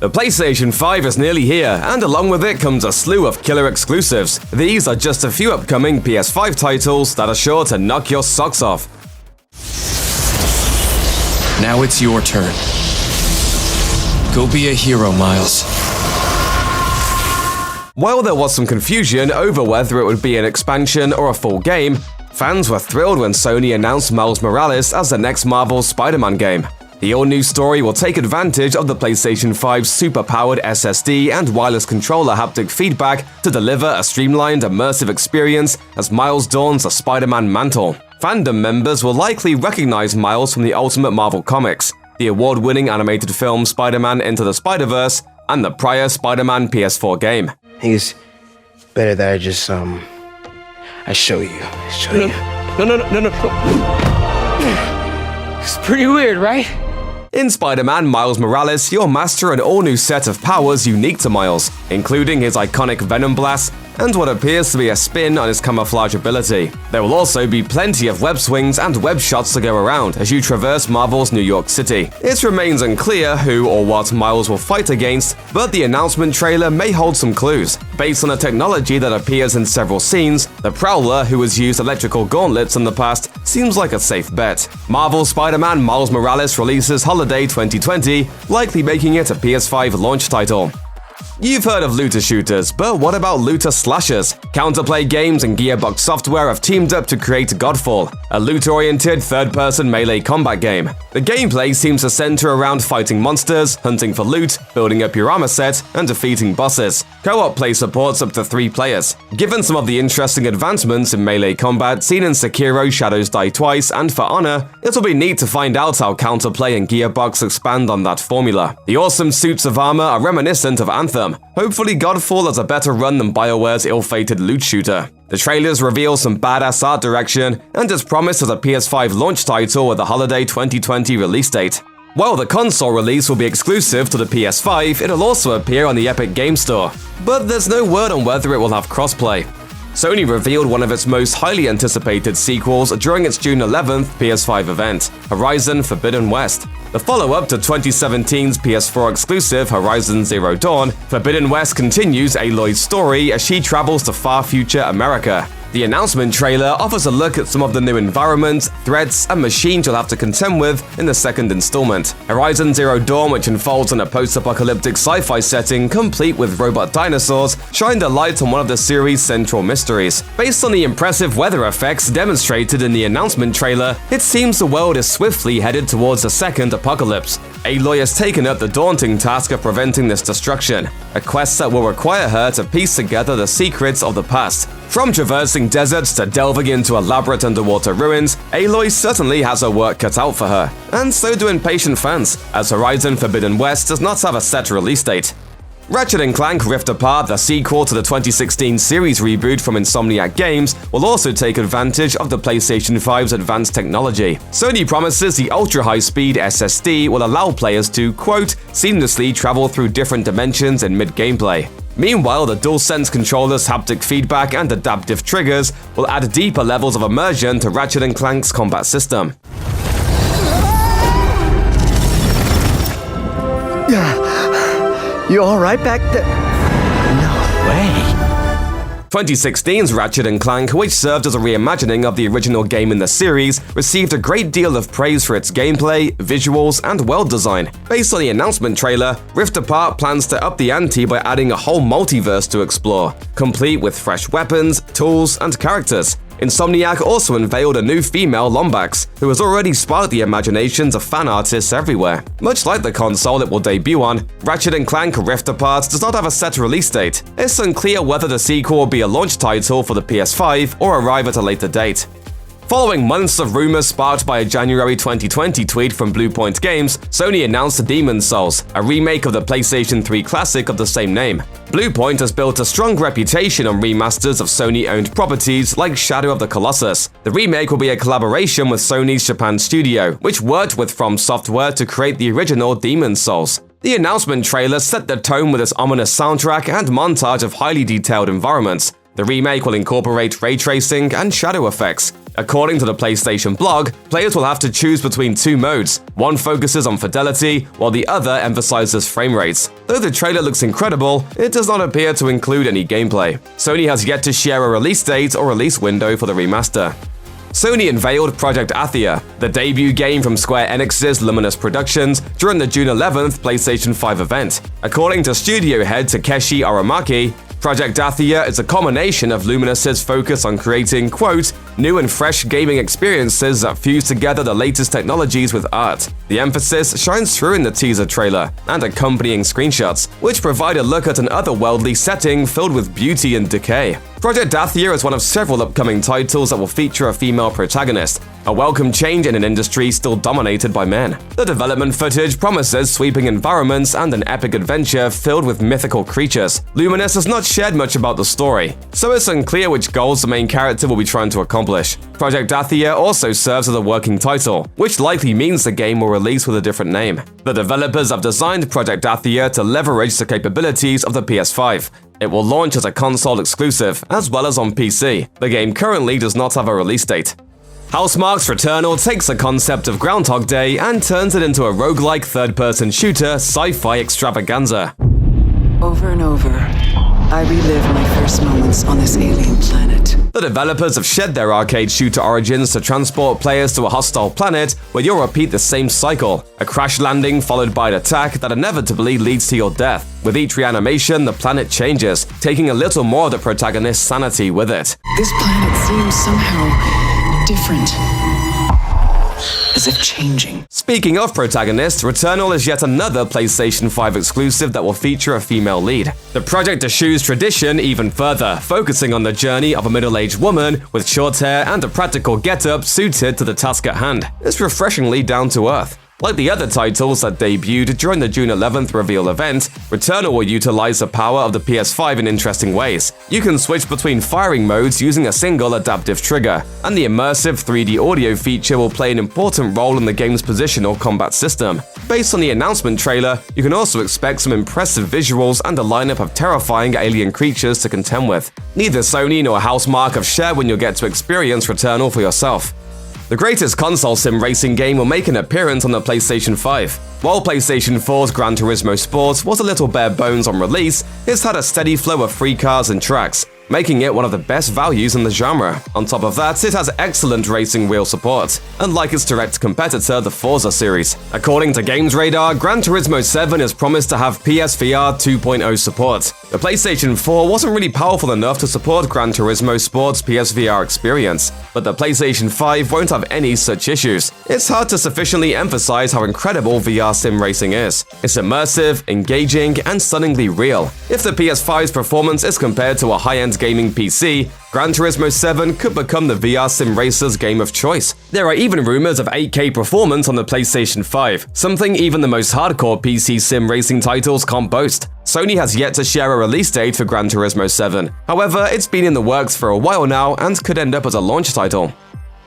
The PlayStation 5 is nearly here, and along with it comes a slew of killer exclusives. These are just a few upcoming PS5 titles that are sure to knock your socks off. Now it's your turn. Go be a hero, Miles. While there was some confusion over whether it would be an expansion or a full game, fans were thrilled when Sony announced Miles Morales as the next Marvel Spider-Man game. The all-new story will take advantage of the PlayStation 5's super-powered SSD and wireless controller haptic feedback to deliver a streamlined, immersive experience as Miles dons a Spider-Man mantle. Fandom members will likely recognize Miles from the Ultimate Marvel comics, the award-winning animated film Spider-Man Into the Spider-Verse, and the prior Spider-Man PS4 game. I think it's better that I just, I show you. No. It's pretty weird, right? In Spider-Man Miles Morales, you'll master an all-new set of powers unique to Miles, including his iconic Venom Blast and what appears to be a spin on his camouflage ability. There will also be plenty of web swings and web shots to go around as you traverse Marvel's New York City. It remains unclear who or what Miles will fight against, but the announcement trailer may hold some clues. Based on a technology that appears in several scenes, the Prowler, who has used electrical gauntlets in the past, seems like a safe bet. Marvel's Spider-Man Miles Morales releases holiday 2020, likely making it a PS5 launch title. You've heard of looter shooters, but what about looter slashers? Counterplay Games and Gearbox Software have teamed up to create Godfall, a loot-oriented third-person melee combat game. The gameplay seems to center around fighting monsters, hunting for loot, building up your armor set, and defeating bosses. Co-op play supports up to 3 players. Given some of the interesting advancements in melee combat seen in Sekiro Shadows Die Twice and For Honor, it'll be neat to find out how Counterplay and Gearbox expand on that formula. The awesome suits of armor are reminiscent of Anthem. Hopefully Godfall has a better run than BioWare's ill-fated loot shooter. The trailers reveal some badass art direction and is promised as a PS5 launch title with a holiday 2020 release date. While the console release will be exclusive to the PS5, it'll also appear on the Epic Game Store. But there's no word on whether it will have crossplay. Sony revealed one of its most highly anticipated sequels during its June 11th PS5 event, Horizon Forbidden West. The follow-up to 2017's PS4 exclusive Horizon Zero Dawn, Forbidden West continues Aloy's story as she travels to far future America. The announcement trailer offers a look at some of the new environments, threats, and machines you'll have to contend with in the second installment. Horizon Zero Dawn, which unfolds in a post-apocalyptic sci-fi setting complete with robot dinosaurs, shined a light on one of the series' central mysteries. Based on the impressive weather effects demonstrated in the announcement trailer, it seems the world is swiftly headed towards a second apocalypse. Aloy has taken up the daunting task of preventing this destruction, a quest that will require her to piece together the secrets of the past. From traversing deserts to delving into elaborate underwater ruins, Aloy certainly has her work cut out for her. And so do impatient fans, as Horizon Forbidden West does not have a set release date. Ratchet & Clank Rift Apart, the sequel to the 2016 series reboot from Insomniac Games, will also take advantage of the PlayStation 5's advanced technology. Sony promises the ultra-high-speed SSD will allow players to, quote, seamlessly travel through different dimensions in mid-gameplay. Meanwhile, the DualSense controller's haptic feedback and adaptive triggers will add deeper levels of immersion to Ratchet & Clank's combat system. You alright back there? No way. 2016's Ratchet & Clank, which served as a reimagining of the original game in the series, received a great deal of praise for its gameplay, visuals, and world design. Based on the announcement trailer, Rift Apart plans to up the ante by adding a whole multiverse to explore, complete with fresh weapons, tools, and characters. Insomniac also unveiled a new female Lombax, who has already sparked the imaginations of fan artists everywhere. Much like the console it will debut on, Ratchet & Clank Rift Apart does not have a set release date. It's unclear whether the sequel will be a launch title for the PS5 or arrive at a later date. Following months of rumors sparked by a January 2020 tweet from Bluepoint Games, Sony announced Demon's Souls, a remake of the PlayStation 3 classic of the same name. Bluepoint has built a strong reputation on remasters of Sony-owned properties like Shadow of the Colossus. The remake will be a collaboration with Sony's Japan studio, which worked with From Software to create the original Demon's Souls. The announcement trailer set the tone with its ominous soundtrack and montage of highly detailed environments. The remake will incorporate ray tracing and shadow effects. According to the PlayStation blog, players will have to choose between two modes. One focuses on fidelity, while the other emphasizes frame rates. Though the trailer looks incredible, it does not appear to include any gameplay. Sony has yet to share a release date or release window for the remaster. Sony unveiled Project Athia, the debut game from Square Enix's Luminous Productions, during the June 11th PlayStation 5 event. According to studio head Takeshi Aramaki, Project Athia is a culmination of Luminous's focus on creating, quote, new and fresh gaming experiences that fuse together the latest technologies with art. The emphasis shines through in the teaser trailer and accompanying screenshots, which provide a look at an otherworldly setting filled with beauty and decay. Project Athia is one of several upcoming titles that will feature a female protagonist, a welcome change in an industry still dominated by men. The development footage promises sweeping environments and an epic adventure filled with mythical creatures. Luminous has not shared much about the story, so it's unclear which goals the main character will be trying to accomplish. Project Athia also serves as a working title, which likely means the game will release with a different name. The developers have designed Project Athia to leverage the capabilities of the PS5. It will launch as a console exclusive, as well as on PC. The game currently does not have a release date. Housemarque's Returnal takes the concept of Groundhog Day and turns it into a roguelike third-person shooter sci-fi extravaganza. Over and over, I relive my first moments on this alien planet. The developers have shed their arcade shooter origins to transport players to a hostile planet where you'll repeat the same cycle, a crash landing followed by an attack that inevitably leads to your death. With each reanimation, the planet changes, taking a little more of the protagonist's sanity with it. This planet seems somehow different. As if changing. Speaking of protagonists, Returnal is yet another PlayStation 5 exclusive that will feature a female lead. The project eschews tradition even further, focusing on the journey of a middle-aged woman with short hair and a practical getup suited to the task at hand. It's refreshingly down to earth. Like the other titles that debuted during the June 11th reveal event, Returnal will utilize the power of the PS5 in interesting ways. You can switch between firing modes using a single adaptive trigger, and the immersive 3D audio feature will play an important role in the game's positional combat system. Based on the announcement trailer, you can also expect some impressive visuals and a lineup of terrifying alien creatures to contend with. Neither Sony nor Housemarque have shared when you'll get to experience Returnal for yourself. The greatest console sim racing game will make an appearance on the PlayStation 5. While PlayStation 4's Gran Turismo Sport was a little bare bones on release, it's had a steady flow of free cars and tracks, making it one of the best values in the genre. On top of that, it has excellent racing wheel support, unlike its direct competitor, the Forza series. According to Games Radar, Gran Turismo 7 is promised to have PSVR 2.0 support. The PlayStation 4 wasn't really powerful enough to support Gran Turismo Sport's PSVR experience, but the PlayStation 5 won't have any such issues. It's hard to sufficiently emphasize how incredible VR sim racing is. It's immersive, engaging, and stunningly real. If the PS5's performance is compared to a high-end gaming PC, Gran Turismo 7 could become the VR sim racer's game of choice. There are even rumors of 8K performance on the PlayStation 5, something even the most hardcore PC sim racing titles can't boast. Sony has yet to share a release date for Gran Turismo 7. However, it's been in the works for a while now and could end up as a launch title.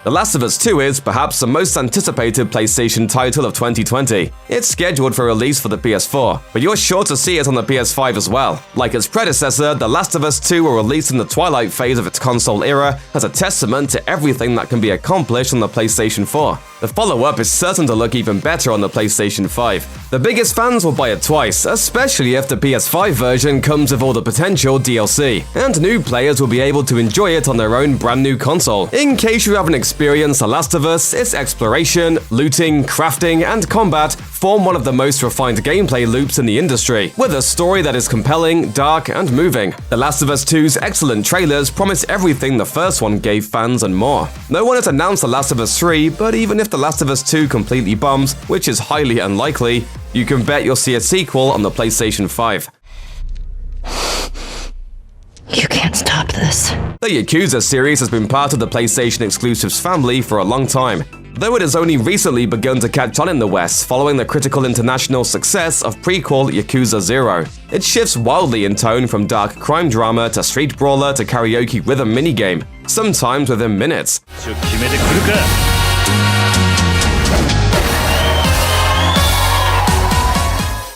The Last of Us 2 is perhaps the most anticipated PlayStation title of 2020. It's scheduled for release for the PS4, but you're sure to see it on the PS5 as well. Like its predecessor, The Last of Us 2 will release in the twilight phase of its console era as a testament to everything that can be accomplished on the PlayStation 4. The follow-up is certain to look even better on the PlayStation 5. The biggest fans will buy it twice, especially if the PS5 version comes with all the potential DLC, and new players will be able to enjoy it on their own brand new console. In case you haven't experienced The Last of Us, its exploration, looting, crafting, and combat form one of the most refined gameplay loops in the industry, with a story that is compelling, dark, and moving. The Last of Us 2's excellent trailers promise everything the first one gave fans and more. No one has announced The Last of Us 3, but even if The Last of Us 2 completely bombs, which is highly unlikely, you can bet you'll see a sequel on the PlayStation 5. You can't stop this. The Yakuza series has been part of the PlayStation exclusives family for a long time, though it has only recently begun to catch on in the West following the critical international success of prequel Yakuza 0. It shifts wildly in tone from dark crime drama to street brawler to karaoke rhythm minigame, sometimes within minutes.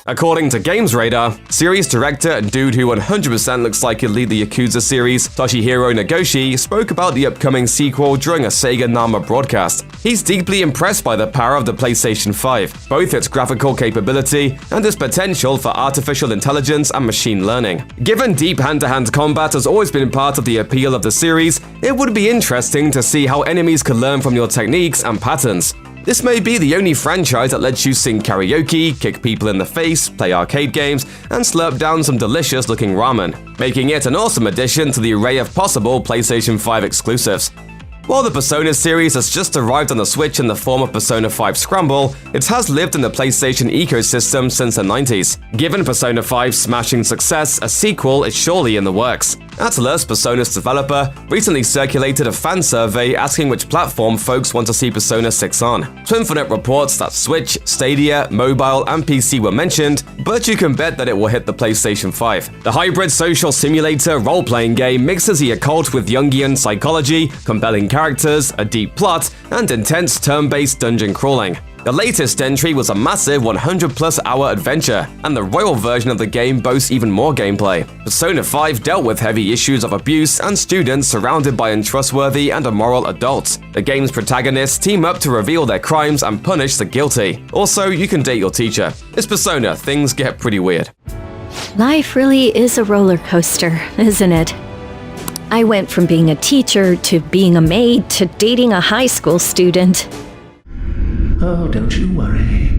According to Games Radar, series director and dude who 100% looks like he'll lead the Yakuza series, Toshihiro Nagoshi, spoke about the upcoming sequel during a Sega Nama broadcast. He's deeply impressed by the power of the PlayStation 5, both its graphical capability and its potential for artificial intelligence and machine learning. Given deep hand-to-hand combat has always been part of the appeal of the series, it would be interesting to see how enemies could learn from your techniques and patterns. This may be the only franchise that lets you sing karaoke, kick people in the face, play arcade games, and slurp down some delicious-looking ramen, making it an awesome addition to the array of possible PlayStation 5 exclusives. While the Persona series has just arrived on the Switch in the form of Persona 5 Scramble, it has lived in the PlayStation ecosystem since the 90s. Given Persona 5's smashing success, a sequel is surely in the works. Atlus, Persona's developer, recently circulated a fan survey asking which platform folks want to see Persona 6 on. Twinfinite reports that Switch, Stadia, mobile, and PC were mentioned, but you can bet that it will hit the PlayStation 5. The hybrid social simulator role-playing game mixes the occult with Jungian psychology, compelling characters, a deep plot, and intense turn-based dungeon crawling. The latest entry was a massive 100+ hour adventure, and the royal version of the game boasts even more gameplay. Persona 5 dealt with heavy issues of abuse and students surrounded by untrustworthy and immoral adults. The game's protagonists team up to reveal their crimes and punish the guilty. Also, you can date your teacher. It's Persona, things get pretty weird. Life really is a roller coaster, isn't it? I went from being a teacher to being a maid to dating a high school student. Oh, don't you worry.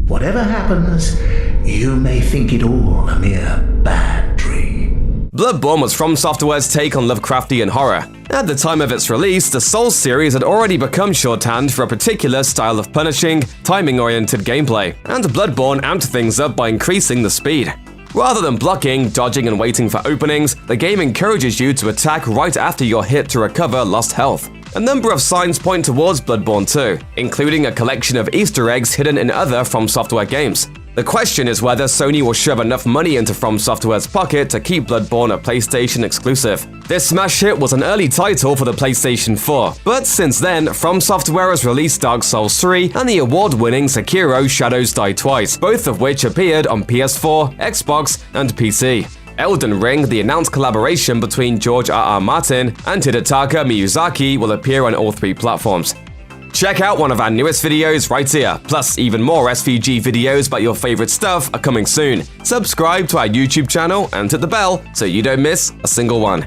Whatever happens, you may think it all a mere bad dream. Bloodborne was From Software's take on Lovecraftian horror. At the time of its release, the Souls series had already become shorthand for a particular style of punishing, timing-oriented gameplay, and Bloodborne amped things up by increasing the speed. Rather than blocking, dodging, and waiting for openings, the game encourages you to attack right after you're hit to recover lost health. A number of signs point towards Bloodborne 2, including a collection of Easter eggs hidden in other From Software games. The question is whether Sony will shove enough money into From Software's pocket to keep Bloodborne a PlayStation exclusive. This smash hit was an early title for the PlayStation 4, but since then, From Software has released Dark Souls 3 and the award-winning Sekiro Shadows Die Twice, both of which appeared on PS4, Xbox, and PC. Elden Ring, the announced collaboration between George R.R. Martin and Hidetaka Miyazaki, will appear on all 3 platforms. Check out one of our newest videos right here, plus even more SVG videos about your favorite stuff are coming soon. Subscribe to our YouTube channel and hit the bell so you don't miss a single one.